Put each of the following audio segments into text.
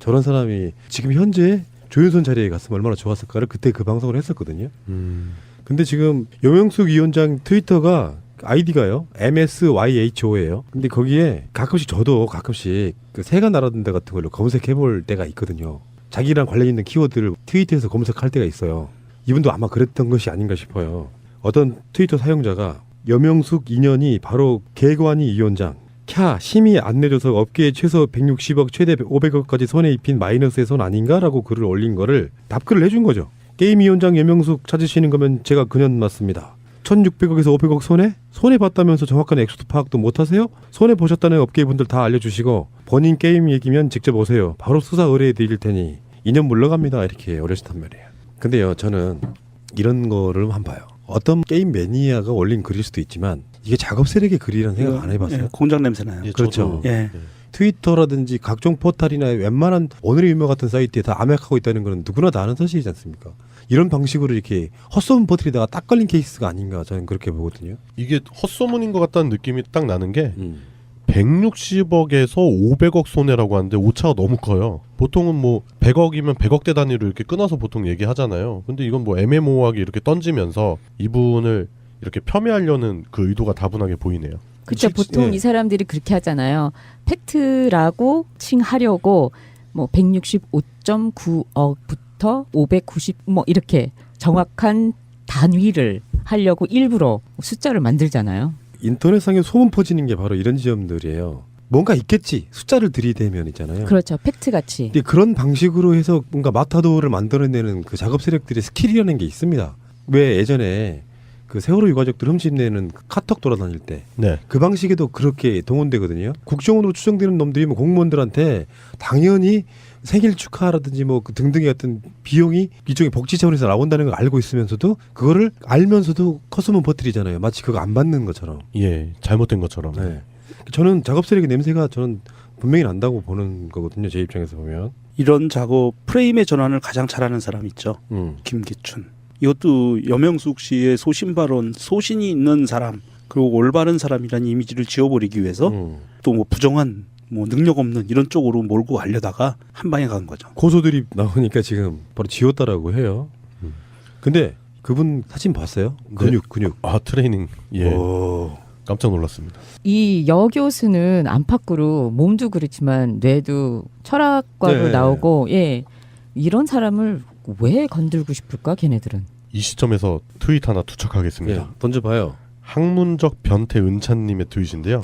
저런 사람이 지금 현재 조윤선 자리에 갔으면 얼마나 좋았을까를 그때 그 방송을 했었거든요. 근데 지금 염영숙 위원장 트위터가 아이디가요 MSYHO예요. 근데 거기에 가끔씩 저도 가끔씩 그 새가 날아든 데 같은 걸로 검색해 볼 때가 있거든요. 자기랑 관련 있는 키워드를 트위터에서 검색할 때가 있어요. 이분도 아마 그랬던 것이 아닌가 싶어요. 어떤 트위터 사용자가 염영숙 인연이 바로 개관이 위원장 캬 심의 안 내줘서 업계에 최소 160억 최대 500억까지 손에 입힌 마이너스의 손 아닌가라고 글을 올린 거를 답글을 해준 거죠. 게임위원장 염영숙 찾으시는 거면 제가 그년 맞습니다. 1600억에서 500억 손해 봤다면서 정확한 액수도 파악도 못하세요? 손해 보셨다는 업계분들 다 알려주시고 본인 게임 얘기면 직접 오세요. 바로 수사 의뢰해 드릴 테니 2년 물러갑니다. 이렇게 올려줬단 말이에요. 근데요 저는 이런 거를 한번 봐요. 어떤 게임 매니아가 올린 글일 수도 있지만 이게 작업 세력의 글이라는 생각 안 해봤어요? 예, 공장 냄새 나요. 예, 그렇죠. 예. 트위터라든지 각종 포털이나 웬만한 오늘의 유머 같은 사이트에 다 암약하고 있다는 건 누구나 다 아는 사실이지 않습니까? 이런 방식으로 이렇게 헛소문 퍼뜨리다가 딱 걸린 케이스가 아닌가 저는 그렇게 보거든요. 이게 헛소문인 것 같다는 느낌이 딱 나는 게 160억에서 500억 손해라고 하는데 오차가 너무 커요. 보통은 뭐 100억이면 100억대 단위로 이렇게 끊어서 보통 얘기하잖아요. 근데 이건 뭐 애매모호하게 이렇게 던지면서 이분을 이렇게 폄훼하려는 그 의도가 다분하게 보이네요. 그렇죠. 보통 이 사람들이 그렇게 하잖아요. 팩트라고 칭하려고 뭐 165.9억부터 590 뭐 이렇게 정확한 단위를 하려고 일부러 숫자를 만들잖아요. 인터넷상에 소문 퍼지는 게 바로 이런 지점들이에요. 뭔가 있겠지. 숫자를 들이대면 있잖아요. 그렇죠. 팩트같이. 근데 그런 방식으로 해서 뭔가 마타도를 만들어내는 그 작업 세력들의 스킬이라는 게 있습니다. 왜 예전에 그 세월호 유가족들 흠집내는 카톡 돌아다닐 때 그 방식에도 그렇게 동원되거든요. 국정원으로 추정되는 놈들이 뭐 공무원들한테 당연히 생일 축하라든지 뭐 그 등등의 어떤 비용이 일종의 복지 차원에서 나온다는 걸 알고 있으면서도 그거를 알면서도 컷소문 퍼뜨리잖아요. 마치 그거 안 받는 것처럼. 예, 잘못된 것처럼. 네. 저는 작업 세력의 냄새가 저는 분명히 난다고 보는 거거든요. 제 입장에서 보면. 이런 작업 프레임의 전환을 가장 잘하는 사람 있죠. 김기춘. 이것도 염영숙 씨의 소신 발언, 소신이 있는 사람 그리고 올바른 사람이라는 이미지를 지워버리기 위해서 또 뭐 부정한 뭐 능력 없는 이런 쪽으로 몰고 가려다가 한 방에 간 거죠. 고소들이 나오니까 지금 바로 지웠다라고 해요. 근데 그분 사진 봤어요? 근육. 아 트레이닝. 예. 오. 깜짝 놀랐습니다. 이 여 교수는 안팎으로 몸도 그렇지만 뇌도 철학과로 네. 나오고 예 이런 사람을 왜 건들고 싶을까 걔네들은. 이 시점에서 트윗 하나 투척하겠습니다. 예, 던져봐요. 학문적 변태 은찬님의 트윗인데요.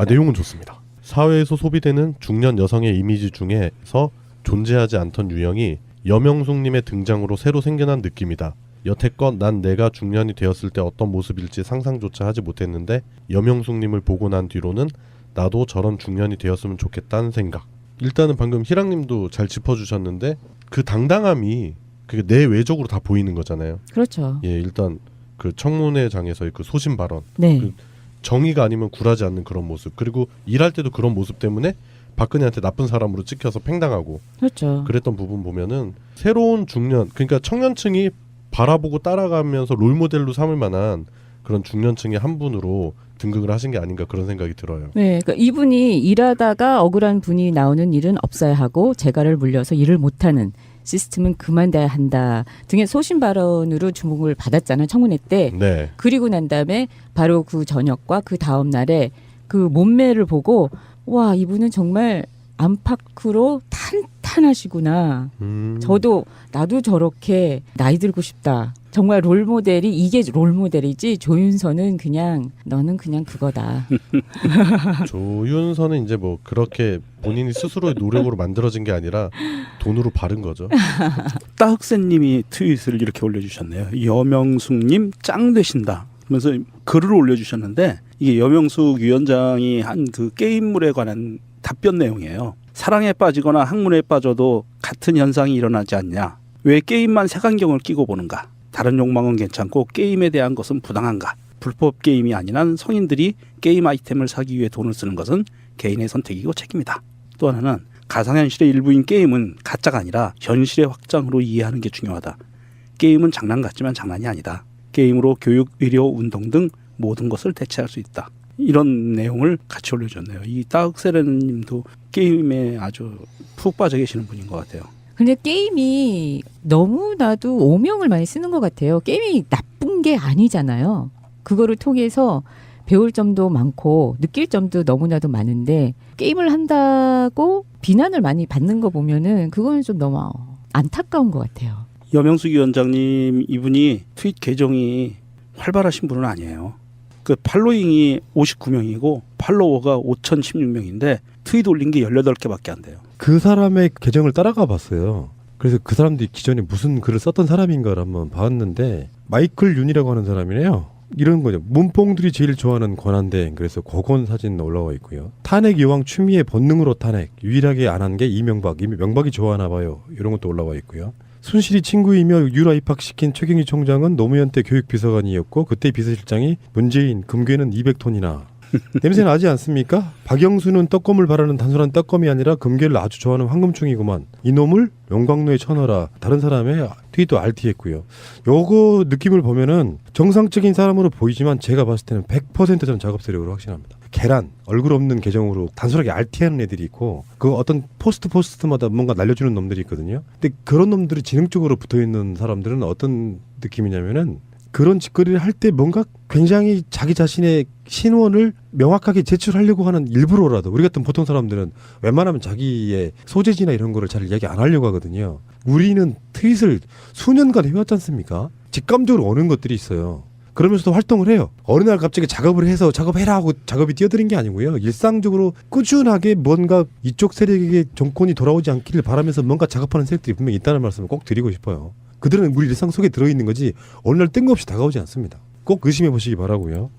내용은 좋습니다. 사회에서 소비되는 중년 여성의 이미지 중에서 존재하지 않던 유형이 염영숙님의 등장으로 새로 생겨난 느낌이다. 여태껏 난 내가 중년이 되었을 때 어떤 모습일지 상상조차 하지 못했는데 염영숙님을 보고 난 뒤로는 나도 저런 중년이 되었으면 좋겠다는 생각. 일단은 방금 희랑님도 잘 짚어주셨는데 그 당당함이 그게 내외적으로 다 보이는 거잖아요. 그렇죠. 예, 일단 그 청문회장에서의 그 소신 발언, 네. 그 정의가 아니면 굴하지 않는 그런 모습, 그리고 일할 때도 그런 모습 때문에 박근혜한테 나쁜 사람으로 찍혀서 팽당하고 그렇죠. 그랬던 부분 보면은 새로운 중년, 그러니까 청년층이 바라보고 따라가면서 롤모델로 삼을 만한 그런 중년층의 한 분으로 등극을 하신 게 아닌가 그런 생각이 들어요. 네, 그러니까 이분이 일하다가 억울한 분이 나오는 일은 없어야 하고 재가를 물려서 일을 못하는 시스템은 그만둬야 한다 등의 소신 발언으로 주목을 받았잖아요. 청문회 때. 네. 그리고 난 다음에 바로 그 저녁과 그 다음 날에 그 몸매를 보고 와 이분은 정말 안팎으로 탄탄하시구나. 나도 저렇게 나이 들고 싶다. 정말 롤모델이 이게 롤모델이지 조윤선은 그냥 너는 그냥 그거다. 조윤선은 이제 뭐 그렇게 본인이 스스로의 노력으로 만들어진 게 아니라 돈으로 바른 거죠. 따흑새님이 트윗을 이렇게 올려주셨네요. 염영숙님 짱 되신다. 그러면서 글을 올려주셨는데 이게 염영숙 위원장이 한 그 게임물에 관한 답변 내용이에요. 사랑에 빠지거나 학문에 빠져도 같은 현상이 일어나지 않냐. 왜 게임만 색안경을 끼고 보는가. 다른 욕망은 괜찮고 게임에 대한 것은 부당한가. 불법 게임이 아닌 한 성인들이 게임 아이템을 사기 위해 돈을 쓰는 것은 개인의 선택이고 책임이다. 또 하나는 가상현실의 일부인 게임은 가짜가 아니라 현실의 확장으로 이해하는 게 중요하다. 게임은 장난 같지만 장난이 아니다. 게임으로 교육, 의료, 운동 등 모든 것을 대체할 수 있다. 이런 내용을 같이 올려줬네요. 이 따흑세레님도 게임에 아주 푹 빠져 계시는 분인 것 같아요. 근데 게임이 너무나도 오명을 많이 쓰는 것 같아요. 게임이 나쁜 게 아니잖아요. 그거를 통해서 배울 점도 많고 느낄 점도 너무나도 많은데 게임을 한다고 비난을 많이 받는 거 보면은 그거는 좀 너무 안타까운 것 같아요. 여명숙 위원장님 이분이 트윗 계정이 활발하신 분은 아니에요. 그 팔로잉이 59명이고 팔로워가 5,016명인데 트윗 올린 게 18개밖에 안 돼요. 그 사람의 계정을 따라가 봤어요. 그래서 그 사람들이 기존에 무슨 글을 썼던 사람인가를 한번 봤는데 마이클 윤이라고 하는 사람이네요. 이런 거죠. 문뽕들이 제일 좋아하는 권한대행. 그래서 고건 사진 올라와 있고요. 탄핵 여왕 추미애 본능으로 탄핵. 유일하게 안 한 게 이명박. 명박이 좋아하나 봐요. 이런 것도 올라와 있고요. 순실이 친구이며 유라 입학시킨 최경희 총장은 노무현 때 교육비서관이었고 그때 비서실장이 문재인 금괴는 200톤이나. 냄새 나지 않습니까? 박영수는 떡검을 바라는 단순한 떡검이 아니라 금괴를 아주 좋아하는 황금충이구만. 이놈을 용광로에 쳐넣어라. 다른 사람의 트윗도 RT했고요. 요거 느낌을 보면은 정상적인 사람으로 보이지만 제가 봤을 때는 100% 저는 작업 세력으로 확신합니다. 계란, 얼굴 없는 계정으로 단순하게 RT하는 애들이 있고 그 어떤 포스트마다 뭔가 날려주는 놈들이 있거든요. 근데 그런 놈들이 지능적으로 붙어있는 사람들은 어떤 느낌이냐면은 그런 짓거리를 할 때 뭔가 굉장히 자기 자신의 신원을 명확하게 제출하려고 하는 일부러라도 우리 같은 보통 사람들은 웬만하면 자기의 소재지나 이런 거를 잘 이야기 안 하려고 하거든요. 우리는 트윗을 수년간 해왔지 않습니까? 직감적으로 오는 것들이 있어요. 그러면서도 활동을 해요. 어느 날 갑자기 작업을 해서 작업해라 하고 작업이 뛰어드는 게 아니고요. 일상적으로 꾸준하게 뭔가 이쪽 세력에게 정권이 돌아오지 않기를 바라면서 뭔가 작업하는 세력들이 분명히 있다는 말씀을 꼭 드리고 싶어요. 그들은 우리 일상 속에 들어있는 거지 어느 날 뜬금없이 다가오지 않습니다. 꼭 의심해 보시기 바라고요.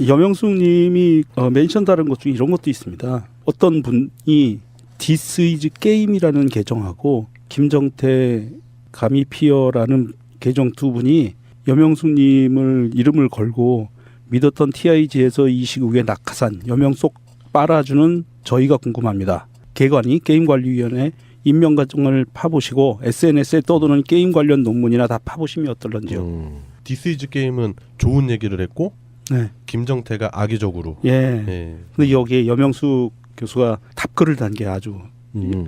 여명숙 님이 멘션 다른 것 중에 이런 것도 있습니다. 어떤 분이 This is 게임이라는 계정하고 김정태 가미피어라는 계정 두 분이 여명숙 님을 이름을 걸고 믿었던 TIG에서 이 시국에 낙하산 여명숙 빨아주는 저희가 궁금합니다. 개관이 게임관리위원회 임명 과정을 파보시고 SNS에 떠도는 게임 관련 논문이나 다 파보시면 어떨런지요. This is 게임은 좋은 얘기를 했고 네. 김정태가 악의적으로. 예. 예. 근데 여기에 여명숙 교수가 답글을 단 게 아주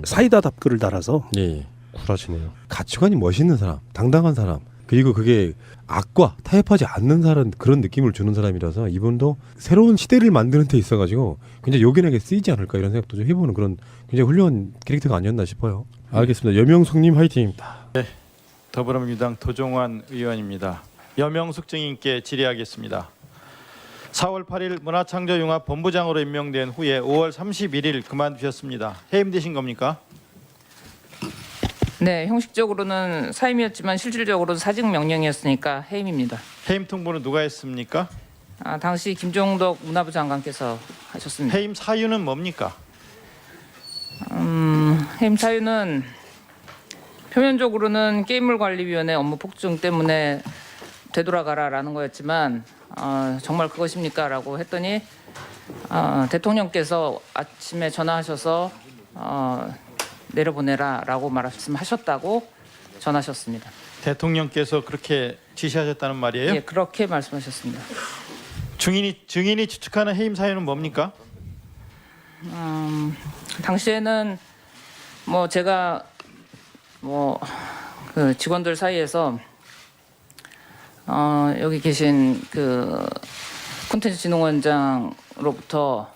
사이다 답글을 달아서 예. 쿨하시네요. 가치관이 멋있는 사람, 당당한 사람, 그리고 그게 악과 타협하지 않는 사람 그런 느낌을 주는 사람이라서 이분도 새로운 시대를 만드는 데 있어가지고 굉장히 요긴하게 쓰이지 않을까 이런 생각도 좀 해보는 그런 굉장히 훌륭한 캐릭터가 아니었나 싶어요. 알겠습니다. 여명숙님 화이팅입니다. 더불어민주당 도종환 의원입니다. 여명숙 증인께 질의하겠습니다. 4월 8일 문화창조융합본부장으로 임명된 후에 5월 31일 그만두셨습니다. 해임되신 겁니까? 네, 형식적으로는 사임이었지만 실질적으로는 사직 명령이었으니까 해임입니다. 해임 통보는 누가 했습니까? 당시 김종덕 문화부 장관께서 하셨습니다. 해임 사유는 뭡니까? 해임 사유는 표면적으로는 게임물관리위원회 업무 폭증 때문에 되돌아가라라는 거였지만 정말 그것입니까? 라고 했더니 대통령께서 아침에 전화하셔서 내려보내라라고 말씀하셨다고 전하셨습니다. 대통령께서 그렇게 지시하셨다는 말이에요? 예, 그렇게 말씀하셨습니다. 증인이 추측하는 해임 사유는 뭡니까? 당시에는 뭐 제가 그 직원들 사이에서 여기 계신 그 콘텐츠진흥원장으로부터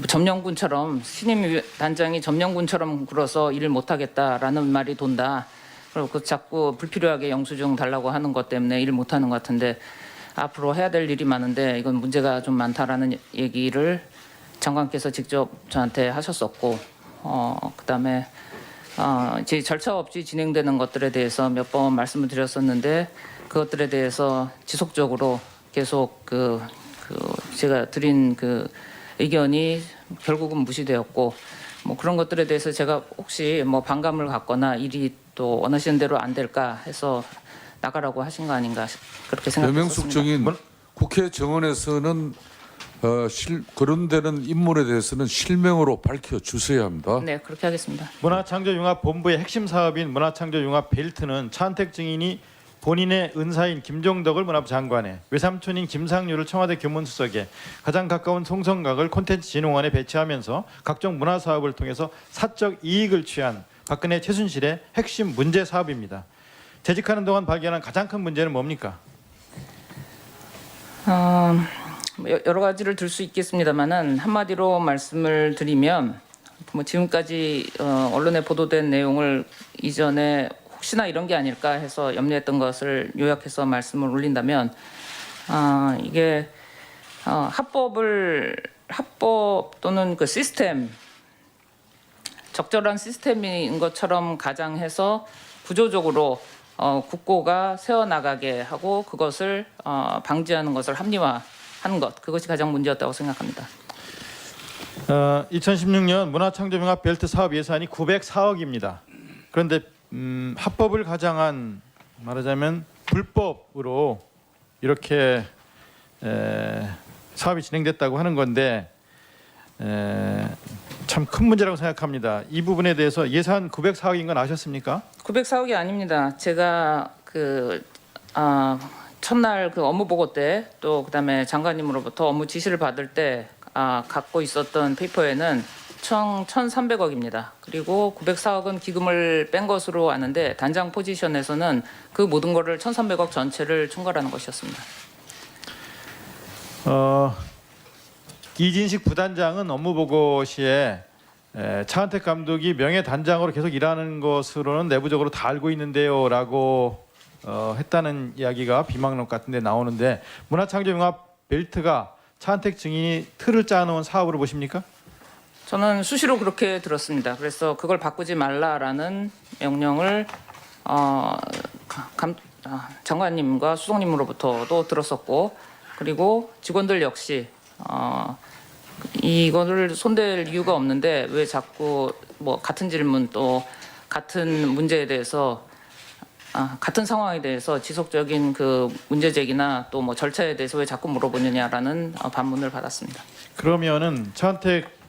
점령군처럼 신임 단장이 점령군처럼 굴어서 일을 못하겠다라는 말이 돈다. 그리고 그 자꾸 불필요하게 영수증 달라고 하는 것 때문에 일을 못하는 것 같은데 앞으로 해야 될 일이 많은데 이건 문제가 좀 많다라는 얘기를 장관께서 직접 저한테 하셨었고 그다음에 이제 절차 없이 진행되는 것들에 대해서 몇 번 말씀을 드렸었는데 그것들에 대해서 지속적으로 계속 그 제가 드린 그 의견이 결국은 무시되었고 뭐 그런 것들에 대해서 제가 혹시 뭐 반감을 갖거나 일이 또 원하시는 대로 안 될까 해서 나가라고 하신 거 아닌가 그렇게 생각했습니다. 여명숙 증인 국회 정원에서는 거론되는 인물에 대해서는 실명으로 밝혀 주셔야 합니다. 네, 그렇게 하겠습니다. 문화창조융합본부의 핵심 사업인 문화창조융합 벨트는 차은택 증인이 본인의 은사인 김종덕을 문화부 장관에, 외삼촌인 김상률을 청와대 교문수석에, 가장 가까운 송성각을 콘텐츠진흥원에 배치하면서 각종 문화 사업을 통해서 사적 이익을 취한 박근혜 최순실의 핵심 문제 사업입니다. 재직하는 동안 발견한 가장 큰 문제는 뭡니까? 여러 가지를 들 수 있겠습니다만은 한마디로 말씀을 드리면 뭐 지금까지 언론에 보도된 내용을 이전에 혹시나 이런 게 아닐까 해서 염려했던 것을 요약해서 말씀을 올린다면 이게 합법 또는 그 시스템 적절한 시스템인 것처럼 가장해서 구조적으로 국고가 새어나가게 하고 그것을 방지하는 것을 합리화한 것, 그것이 가장 문제였다고 생각합니다. 2016년 문화창조융합 벨트 사업 예산이 904억입니다. 그런데 합법을 가장한, 말하자면 불법으로 이렇게 사업이 진행됐다고 하는 건데 참 큰 문제라고 생각합니다. 이 부분에 대해서 예산 904억인 건 아셨습니까? 904억이 아닙니다. 제가 첫날 그 업무 보고 때 또 그다음에 장관님으로부터 업무 지시를 받을 때 갖고 있었던 페이퍼에는 총 1,300억입니다. 그리고 904억은 기금을 뺀 것으로 아는데 단장 포지션에서는 그 모든 거를 1,300억 전체를 총괄하는 것이었습니다. 이진식 부단장은 업무 보고 시에 차은택 감독이 명예 단장으로 계속 일하는 것으로는 내부적으로 다 알고 있는데요라고 했다는 이야기가 비망록 같은데 나오는데 문화창조융합 벨트가 차은택 증인이 틀을 짜놓은 사업으로 보십니까? 저는 수시로 그렇게 들었습니다. 그래서 그걸 바꾸지 말라라는 명령을 장관님과 수석님으로부터도 들었었고, 그리고 직원들 역시 이거를 손댈 이유가 없는데 왜 자꾸 뭐 같은 질문 또 같은 문제에 대해서 같은 상황에 대해서 지속적인 그 문제 제기나 또 뭐 절차에 대해서 왜 자꾸 물어보느냐라는 반문을 받았습니다. 그러면은 차은택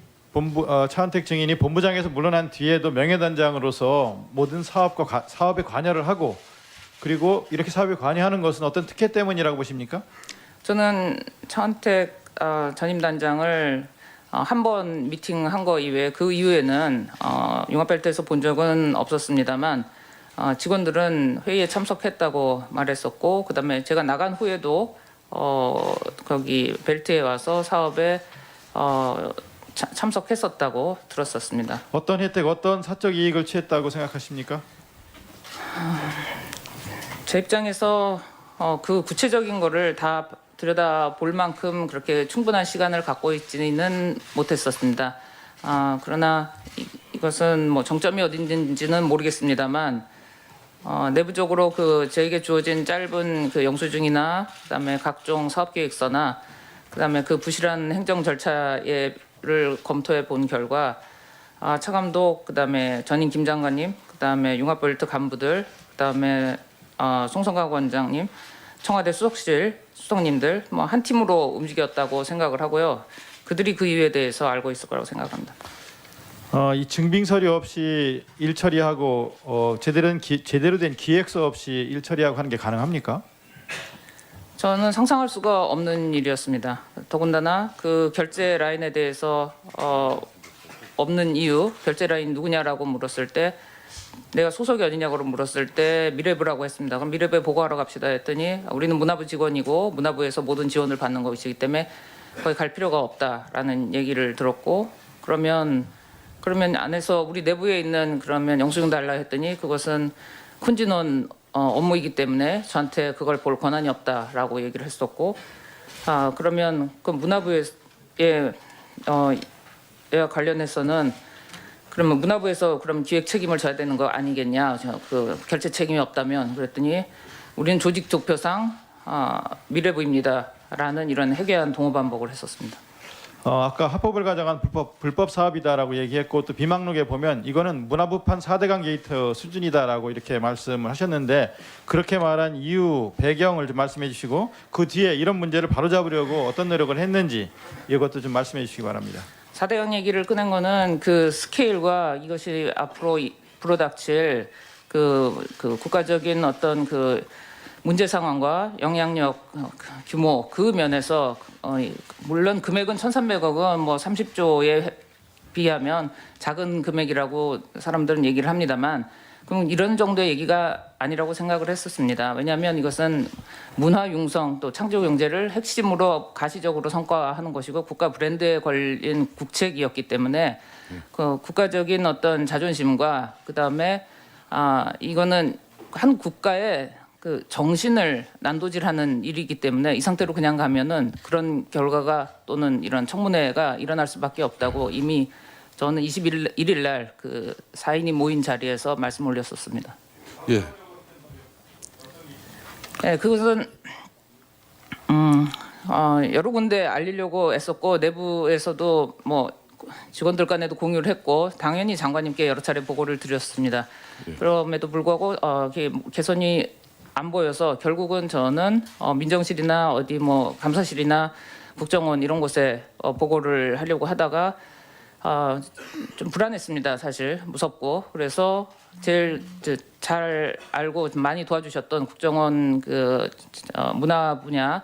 증인이 본부장에서 물러난 뒤에도 명예단장으로서 모든 사업에 관여를 하고, 그리고 이렇게 사업에 관여하는 것은 어떤 특혜 때문이라고 보십니까? 저는 차은택 전임 단장을 한 번 미팅한 거 이외에 그 이후에는 융합벨트에서 본 적은 없었습니다만 직원들은 회의에 참석했다고 말했었고, 그다음에 제가 나간 후에도 거기 벨트에 와서 사업에 참석했었다고 들었었습니다. 어떤 혜택, 어떤 사적 이익을 취했다고 생각하십니까? 제 입장에서 그 구체적인 거를 다 들여다 볼 만큼 그렇게 충분한 시간을 갖고 있지는 못했었습니다. 그러나 이것은 뭐 정점이 어딘지는 모르겠습니다만 내부적으로 그 저에게 주어진 짧은 그 영수증이나 그다음에 각종 사업계획서나 그다음에 그 부실한 행정 절차를 검토해 본 결과 차 감독, 그다음에 전임 김 장관님, 그다음에 융합벨트 간부들, 그다음에 송성각 원장님, 청와대 수석실 수석님들 뭐 한 팀으로 움직였다고 생각을 하고요. 그들이 그 이유에 대해서 알고 있을 거라고 생각합니다. 이 증빙 서류 없이 일 처리하고 제대로 된 기획서 없이 일 처리하고 하는 게 가능합니까? 저는 상상할 수가 없는 일이었습니다. 더군다나 그 결제 라인에 대해서 없는 이유, 결제 라인 누구냐라고 물었을 때 내가 소속이 어디냐고 물었을 때 미래부라고 했습니다. 그럼 미래부에 보고하러 갑시다 했더니 우리는 문화부 직원이고 문화부에서 모든 지원을 받는 것이기 때문에 거기 갈 필요가 없다라는 얘기를 들었고, 그러면 안에서 우리 내부에 있는 그러면 영수증 달라 했더니 그것은 큰진원 업무이기 때문에 저한테 그걸 볼 권한이 없다라고 얘기를 했었고, 그러면 그 문화부에 관련해서는 그러면 문화부에서 그럼 기획 책임을 져야 되는 거 아니겠냐? 그 결제 책임이 없다면 그랬더니 우리는 조직 득표상 미래부입니다라는 이런 해괴한 동호 반복을 했었습니다. 아까 합법을 가장한 불법 사업이다라고 얘기했고, 또 비망록에 보면 이거는 문화부판 4대강 게이트 수준이다라고 이렇게 말씀을 하셨는데, 그렇게 말한 이유, 배경을 좀 말씀해 주시고 그 뒤에 이런 문제를 바로잡으려고 어떤 노력을 했는지 이것도 좀 말씀해 주시기 바랍니다. 4대강 얘기를 꺼낸 거는 그 스케일과 이것이 앞으로 불어닥칠 그 국가적인 어떤 그 문제 상황과 영향력 규모 그 면에서 물론 금액은 1,300억은 뭐 30조에 비하면 작은 금액이라고 사람들은 얘기를 합니다만 그럼 이런 정도의 얘기가 아니라고 생각을 했었습니다. 왜냐하면 이것은 문화 융성 또 창조 경제를 핵심으로 가시적으로 성과하는 것이고 국가 브랜드에 걸린 국책이었기 때문에 그 국가적인 어떤 자존심과 그다음에 이거는 한 국가의 그 정신을 난도질하는 일이기 때문에 이 상태로 그냥 가면은 그런 결과가 또는 이런 청문회가 일어날 수밖에 없다고 이미 저는 21일 날 그 4인이 모인 자리에서 말씀 올렸었습니다. 예. 네, 그것은 여러 군데 알리려고 애썼고 내부에서도 뭐 직원들 간에도 공유를 했고 당연히 장관님께 여러 차례 보고를 드렸습니다. 그럼에도 불구하고 개선이 안 보여서 결국은 저는 민정실이나 어디 뭐 감사실이나 국정원 이런 곳에 보고를 하려고 하다가 좀 불안했습니다. 사실 무섭고 그래서 제일 잘 알고 좀 많이 도와주셨던 국정원 그 문화 분야